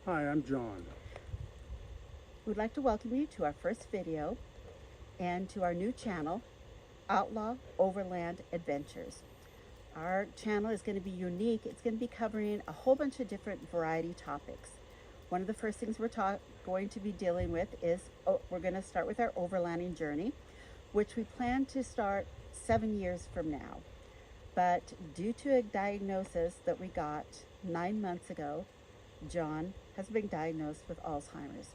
Hi, I'm John. We'd like to welcome you to our first video and to our new channel, Outlaw Overland Adventures. Our channel is going to be unique. It's going to be covering a whole bunch of different variety topics. One of the first things we're going to be dealing with is we're going to start with our overlanding journey, which we plan to start 7 years from now. But due to a diagnosis that we got 9 months ago, John has been diagnosed with Alzheimer's.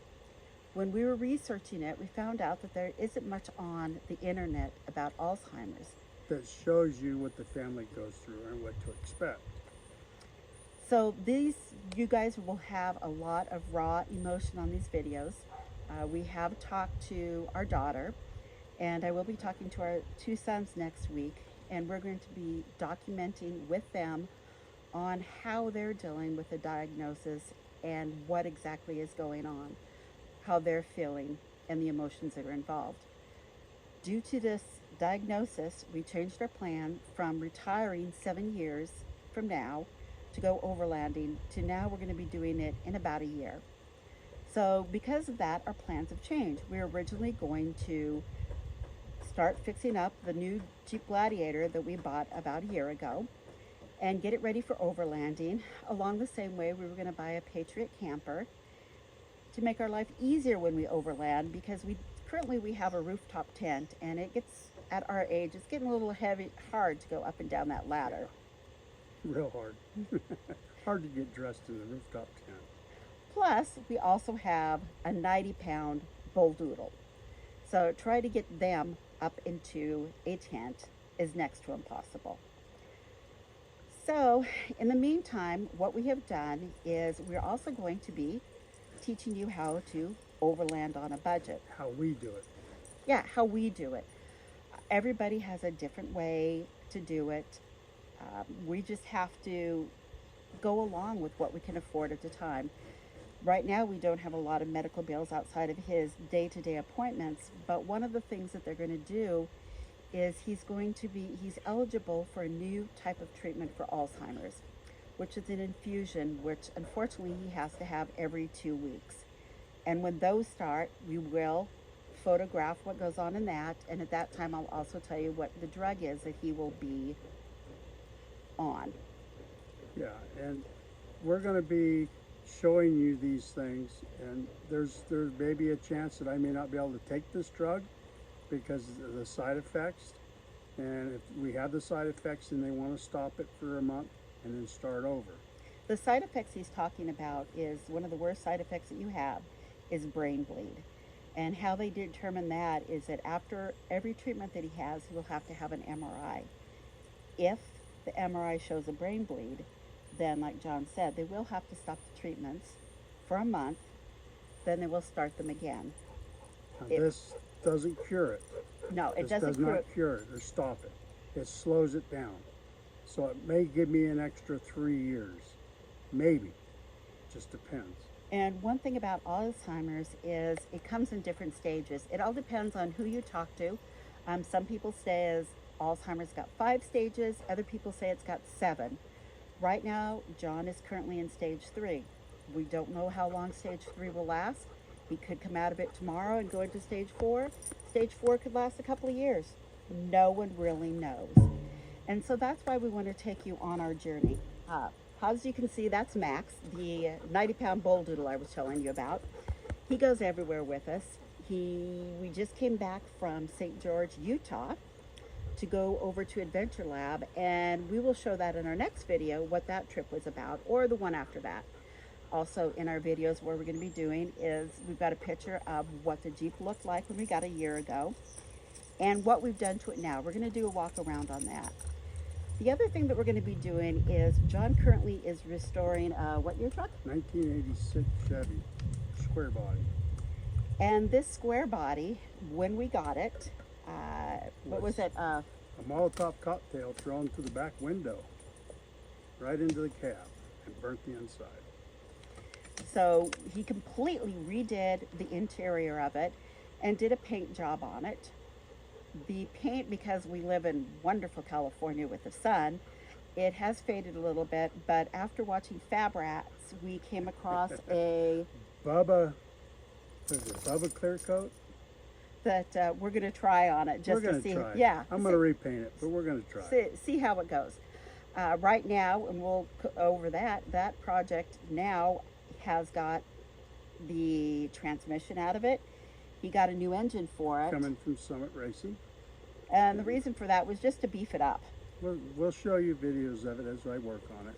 When we were researching it, we found out that there isn't much on the internet about Alzheimer's. That shows you what the family goes through and what to expect. So you guys will have a lot of raw emotion on these videos. We have talked to our daughter, and I will be talking to our two sons next week, and we're going to be documenting with them on how they're dealing with the diagnosis and what exactly is going on, how they're feeling, and the emotions that are involved. Due to this diagnosis, we changed our plan from retiring 7 years from now to go overlanding to now we're going to be doing it in about a year. So because of that, our plans have changed. We were originally going to start fixing up the new Jeep Gladiator that we bought about a year ago and get it ready for overlanding. Along the same way, we were going to buy a Patriot camper to make our life easier when we overland, because currently we have a rooftop tent, and it gets, at our age, it's getting a little hard to go up and down that ladder. Real hard. Hard to get dressed in the rooftop tent. Plus, we also have a 90-pound bull doodle. So try to get them up into a tent is next to impossible. So in the meantime, what we have done is we're also going to be teaching you how to overland on a budget. How we do it. Yeah, how we do it. Everybody has a different way to do it. We just have to go along with what we can afford at the time. Right now, we don't have a lot of medical bills outside of his day-to-day appointments, but one of the things that they're going to do is he's eligible for a new type of treatment for Alzheimer's, which is an infusion, which unfortunately he has to have every 2 weeks. And when those start, we will photograph what goes on in that, and at that time I'll also tell you what the drug is that he will be on. Yeah, and we're going to be showing you these things, and there's maybe a chance that I may not be able to take this drug because of the side effects. And if we have the side effects, then they want to stop it for a month and then start over. The side effects he's talking about is one of the worst side effects that you have is brain bleed. And how they determine that is that after every treatment that he has, he will have to have an MRI. If the MRI shows a brain bleed, then like John said, they will have to stop the treatments for a month, then they will start them again. Now, this doesn't cure it. No, it This doesn't does not cure it or stop it. It slows it down. So it may give me an extra 3 years. Maybe. Just depends. And one thing about Alzheimer's is it comes in different stages. It all depends on who you talk to. Some people say Alzheimer's got 5 stages. Other people say it's got 7. Right now, John is currently in stage 3. We don't know how long stage 3 will last. He could come out of it tomorrow and go into stage 4. Stage 4 could last a couple of years. No one really knows. And so that's why we want to take you on our journey. As you can see, that's Max, the 90-pound bull doodle I was telling you about. He goes everywhere with us. We just came back from St. George, Utah, to go over to Adventure Lab, and we will show that in our next video what that trip was about, or the one after that. Also in our videos, what we're going to be doing is we've got a picture of what the Jeep looked like when we got a year ago and what we've done to it now. We're going to do a walk around on that. The other thing that we're going to be doing is John currently is restoring what year truck? 1986 Chevy square body. And this square body, when we got it, what was it? A Molotov cocktail thrown through the back window, right into the cab, and burnt the inside. So he completely redid the interior of it and did a paint job on it. The paint, because we live in wonderful California with the sun, It has faded a little bit, but after watching Fab Rats, we came across a Bubba, what is it, Bubba Clear Coat? that we're going to try on it We're just gonna to see. try. Yeah, I'm gonna repaint it, but we're gonna try. see how it goes. Right now, and we'll go over that. That project now has got the transmission out of it. He got a new engine for it, Coming from Summit Racing. and the reason for that was just to beef it up. We'll show you videos of it as I work on it.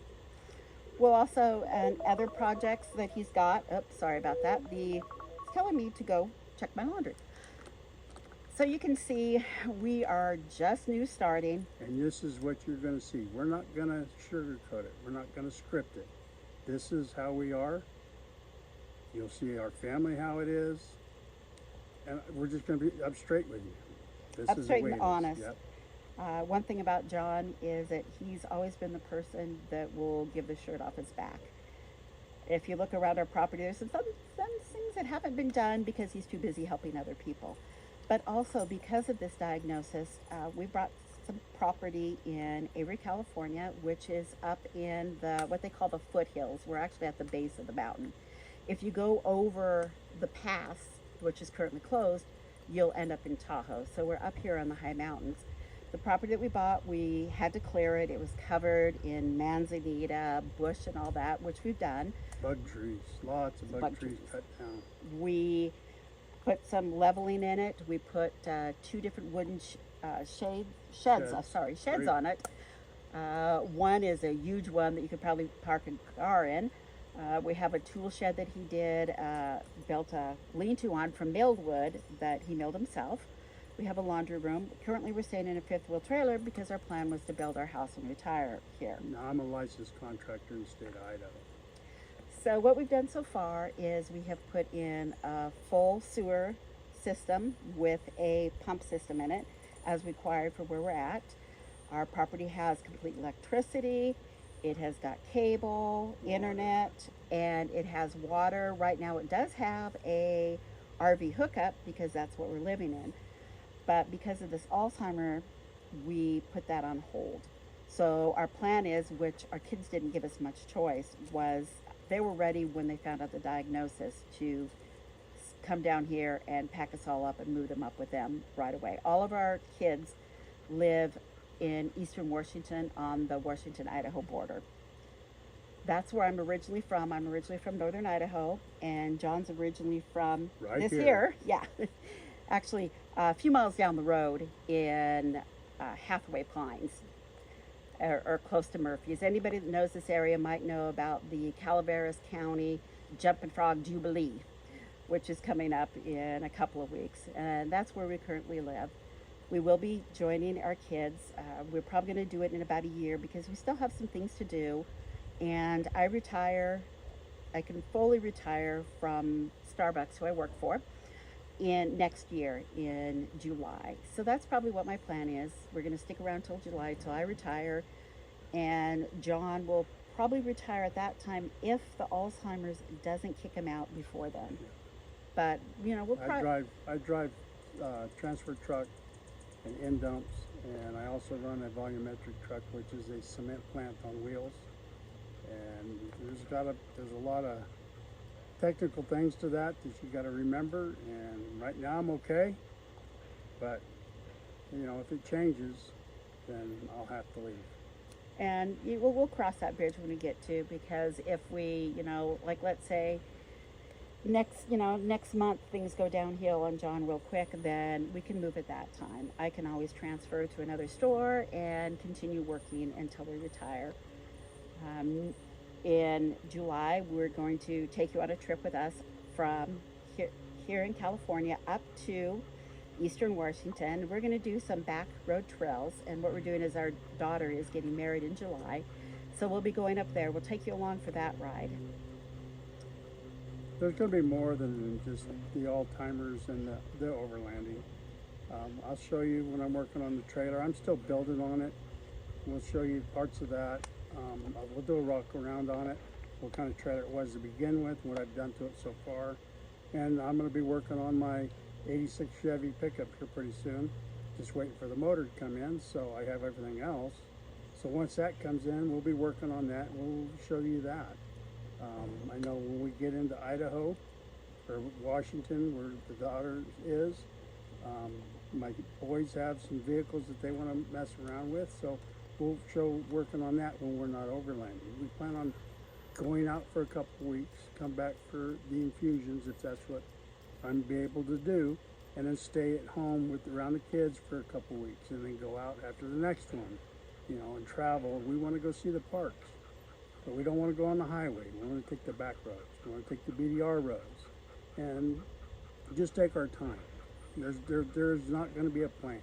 We'll also, and other projects that he's got. Oops, sorry about that. It's telling me to go check my laundry. So you can see we are just new starting. And this is what you're gonna see. We're not gonna sugarcoat it. We're not gonna script it. This is how we are. You'll see our family how it is. And we're just gonna be up straight with you. This Up is the straight way and it is. honest. Yep. One thing about John is that he's always been the person that will give the shirt off his back. If you look around our property, there's some things that haven't been done because he's too busy helping other people. But also because of this diagnosis, we brought some property in Avery, California, which is up in what they call the foothills. We're actually at the base of the mountain. If you go over the pass, which is currently closed, you'll end up in Tahoe. So we're up here on the high mountains. The property that we bought, we had to clear it. It was covered in manzanita, bush, and all that, which we've done. Bug trees, lots of bug trees cut down. We put some leveling in it. We put 2 different wooden sheds Right. on it. One is a huge one that you could probably park a car in. We have a tool shed that he did, built a lean-to on from milled wood that he milled himself. We have a laundry room. Currently we're staying in a 5th-wheel trailer because our plan was to build our house and retire here. Now, I'm a licensed contractor in the state of Idaho. So what we've done so far is we have put in a full sewer system with a pump system in it as required for where we're at. Our property has complete electricity. It has got cable, internet, and it has water. Right now it does have a RV hookup because that's what we're living in. But because of this Alzheimer, we put that on hold. So our plan is, which our kids didn't give us much choice, was they were ready when they found out the diagnosis to come down here and pack us all up and move them up with them right away. All of our kids live in eastern Washington on the Washington-Idaho border. That's where I'm originally from. I'm originally from northern Idaho, and John's originally from Right this here. here. Yeah. Actually, a few miles down the road in Hathaway Pines, or close to Murphy's. Anybody that knows this area might know about the Calaveras County Jumping Frog Jubilee, which is coming up in a couple of weeks. And that's where we currently live. We will be joining our kids. We're probably going to do it in about a year because we still have some things to do. And I can fully retire from Starbucks, who I work for, in next year in July. So that's probably what my plan is. We're going to stick around till July, till I retire. And John will probably retire at that time if the Alzheimer's doesn't kick him out before then. But, you know, we'll probably... I drive transfer truck and end dumps, and I also run a volumetric truck, which is a cement plant on wheels. And there's a lot of technical things to that you got to remember. And right now I'm okay, but you know, if it changes, then I'll have to leave. And we'll cross that bridge when we get to, because if we, you know, like let's say next month things go downhill on John real quick, then we can move at that time. I can always transfer to another store and continue working until we retire. In July, we're going to take you on a trip with us from here in California up to eastern Washington. We're going to do some back road trails, and what we're doing is our daughter is getting married in July, so we'll be going up there. We'll take you along for that ride. There's going to be more than just the all-timers and the overlanding. I'll show you when I'm working on the trailer. I'm still building on it. We'll show you parts of that. We'll do a walk around on it, what kind of trailer it was to begin with, what I've done to it so far. And I'm going to be working on my 86 Chevy pickup here pretty soon. Just waiting for the motor to come in, so I have everything else. So once that comes in, we'll be working on that. We'll show you that. I know when we get into Idaho or Washington, where the daughter is, my boys have some vehicles that they want to mess around with. So we'll show working on that when we're not overlanding. We plan on going out for a couple of weeks, come back for the infusions if that's what I'm be able to do, and then stay at home with around the kids for a couple of weeks, and then go out after the next one, you know, and travel. We want to go see the parks, but we don't want to go on the highway. We want to take the back roads. We want to take the BDR roads, and just take our time. There's not going to be a plan.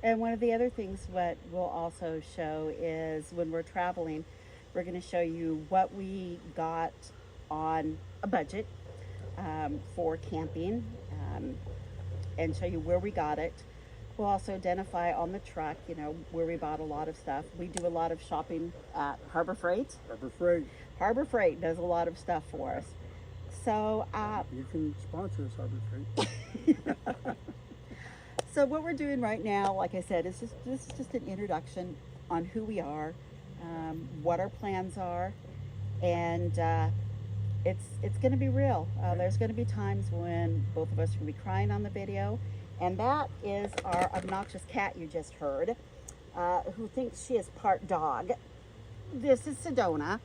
And one of the other things what we'll also show is when we're traveling, we're going to show you what we got on a budget for camping, and show you where we got it. We'll also identify on the truck, you know, where we bought a lot of stuff. We do a lot of shopping at Harbor Freight. Harbor Freight. Harbor Freight does a lot of stuff for us. So you can sponsor us, Harbor Freight. So what we're doing right now, like I said, this is just an introduction on who we are, what our plans are, and it's going to be real. There's going to be times when both of us are going to be crying on the video, and that is our obnoxious cat you just heard, who thinks she is part dog. This is Sedona,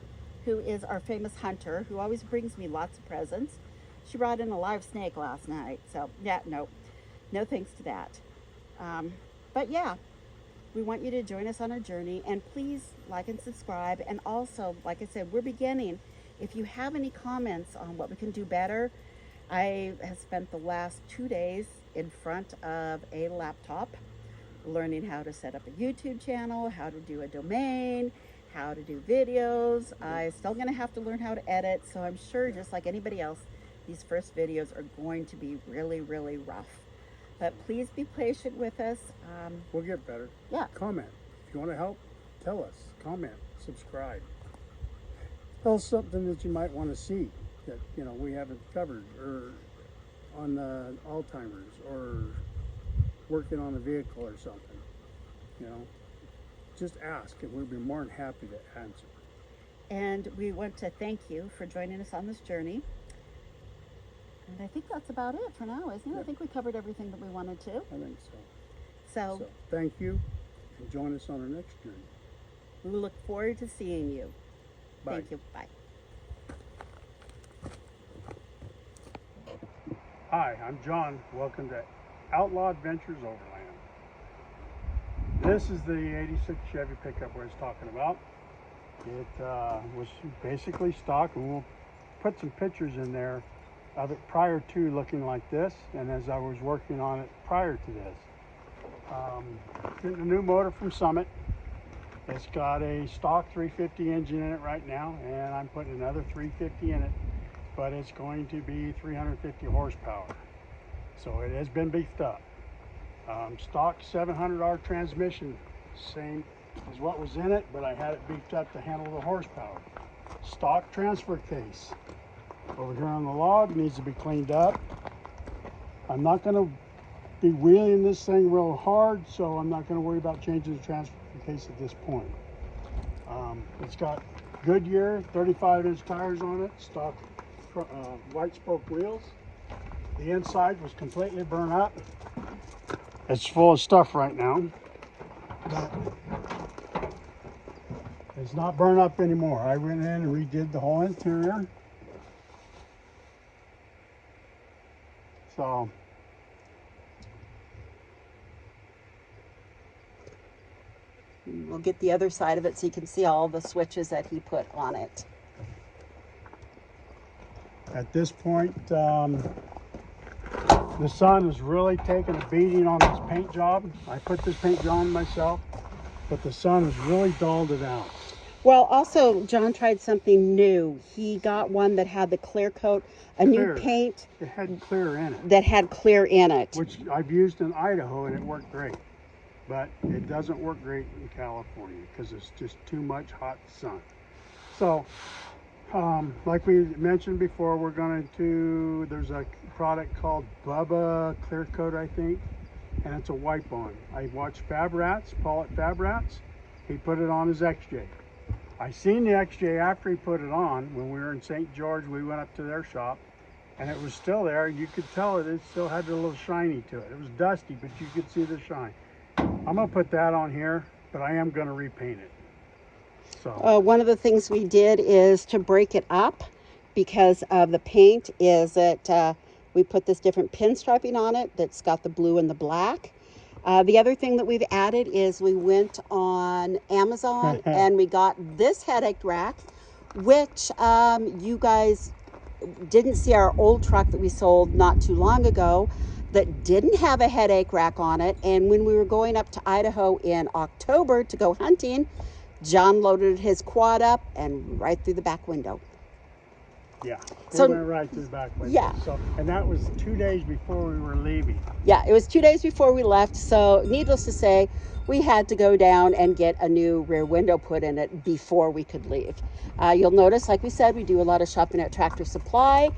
who is our famous hunter, who always brings me lots of presents. She brought in a live snake last night, so yeah, no thanks to that. But yeah, we want you to join us on our journey, and please like and subscribe. And also, like I said, we're beginning. If you have any comments on what we can do better, I have spent the last 2 days in front of a laptop learning how to set up a YouTube channel, how to do a domain, how to do videos. I'm still going to have to learn how to edit, so I'm sure just like anybody else, these first videos are going to be really, really rough. But please be patient with us. We'll get better. Yeah. Comment. If you want to help, tell us. Comment. Subscribe. Tell us something that you might want to see that, you know, we haven't covered, or on the Alzheimer's, or working on a vehicle or something. You know, just ask, and we'll be more than happy to answer. And we want to thank you for joining us on this journey. And I think that's about it for now, isn't it? Yeah. I think we covered everything that we wanted to. I think so. So Thank you, and join us on our next journey. we look forward to seeing you. Bye. Thank you. Bye. Hi, I'm John. Welcome to Outlaw Adventures Overland. This is the 86 Chevy pickup I was talking about. It was basically stock, and we'll put some pictures in there of it prior to looking like this, and as I was working on it prior to this. Getting a new motor from Summit. It's got a stock 350 engine in it right now, and I'm putting another 350 in it, but it's going to be 350 horsepower. So it has been beefed up. Stock 700R transmission, same as what was in it, but I had it beefed up to handle the horsepower. Stock transfer case. Over here on the log, needs to be cleaned up. I'm not going to be wheeling this thing real hard, so I'm not going to worry about changing the transfer case at this point. It's got Goodyear 35-inch tires on it, stock white spoke wheels. The inside was completely burned up. It's full of stuff right now, but it's not burned up anymore. I went in and redid the whole interior. So We'll get the other side of it so you can see all the switches that he put on it. at this point, the sun is really taking a beating on this paint job. I put this paint job on myself, but the sun has really dulled it out. Well, also, John tried something new. He got one that had the clear coat, new paint. It had clear in it. That had clear in it. Which I've used in Idaho, and it worked great. But it doesn't work great in California because it's just too much hot sun. So, like we mentioned before, we're going to, there's a product called Bubba Clear Coat, I think, and it's a wipe-on. I watched Fab Rats, Paul at Fab Rats, he put it on his XJ. I seen the XJ after he put it on. When we were in St. George, we went up to their shop, and it was still there. You could tell it still had a little shiny to it. It was dusty, but you could see the shine. I'm gonna put that on here, but I am gonna repaint it. So one of the things we did is to break it up because of the paint is that we put this different pinstriping on it that's got the blue and the black. The other thing that we've added is we went on Amazon and we got this headache rack, which you guys didn't see our old truck that we sold not too long ago that didn't have a headache rack on it. And when we were going up to Idaho in October to go hunting, John loaded his quad up and right through the back window. yeah, So- we went right to the back window. Yeah. So, and that was 2 days before we were leaving. Yeah, it was 2 days before we left. So needless to say, we had to go down and get a new rear window put in it before we could leave. You'll notice, like we said, we do a lot of shopping at Tractor Supply.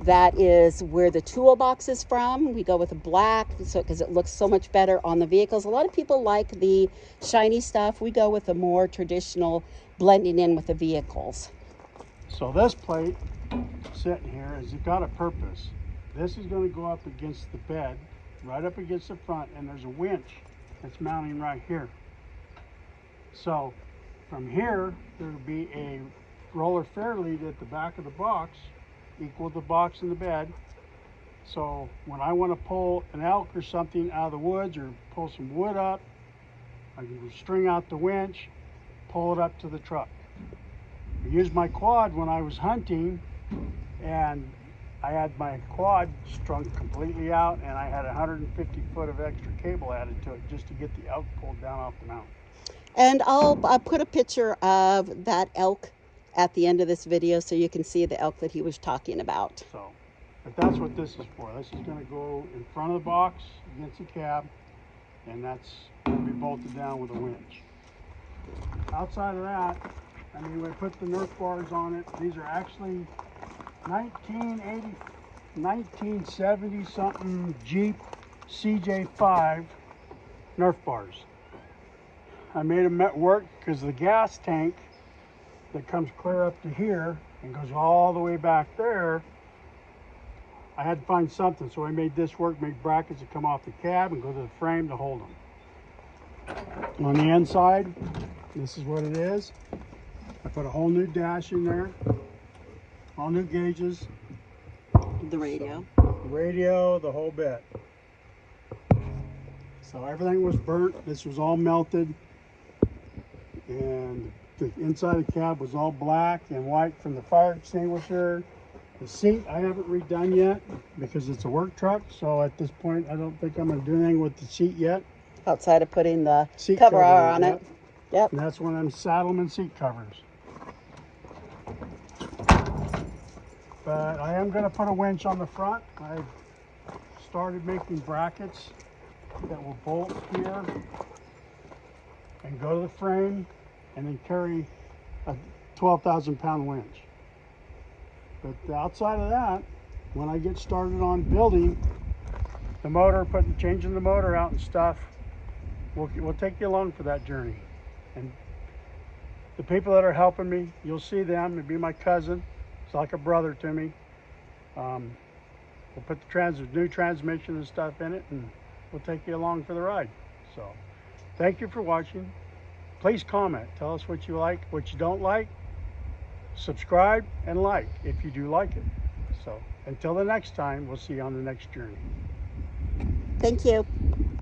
That is where the toolbox is from. We go with a black because it looks so much better on the vehicles. A lot of people like the shiny stuff. We go with a more traditional blending in with the vehicles. So this plate sitting here has got a purpose. This is going to go up against the bed, right up against the front, and there's a winch that's mounting right here. So from here, there'll be a roller fair lead at the back of the box, equal the box and the bed. So when I want to pull an elk or something out of the woods or pull some wood up, I can string out the winch, pull it up to the truck. I used my quad when I was hunting, and I had my quad strung completely out, and I had 150 foot of extra cable added to it just to get the elk pulled down off the mountain. And I'll put a picture of that elk at the end of this video so you can see the elk that he was talking about. So, but that's what this is for. This is going to go in front of the box against the cab, and that's going to be bolted down with a winch. Outside of that, I mean, we put the Nerf bars on it. These are actually 1970 something Jeep CJ5 Nerf bars. I made them at work because the gas tank that comes clear up to here and goes all the way back there, I had to find something, so I made this work, made brackets that come off the cab and go to the frame to hold them. On the inside, this is what it is. I put a whole new dash in there, all new gauges, The radio. the radio, the whole bit. So everything was burnt. This was all melted, and the inside of the cab was all black and white from the fire extinguisher. The seat I haven't redone yet because it's a work truck, so at this point I don't think I'm going to do anything with the seat yet. Outside of putting the Seat cover cover, on it. Yep. And that's one of them Saddleman seat covers. But I am going to put a winch on the front. I've started making brackets that will bolt here and go to the frame and then carry a 12,000 pound winch. But outside of that, when I get started on building the motor, changing the motor out and stuff, we'll take you along for that journey. And the people that are helping me, you'll see them. It'll be my cousin. It's like a brother to me. We'll put the new transmission and stuff in it, and we'll take you along for the ride. So thank you for watching. Please comment. Tell us what you like, what you don't like. Subscribe and like if you do like it. So until the next time, we'll see you on the next journey. Thank you.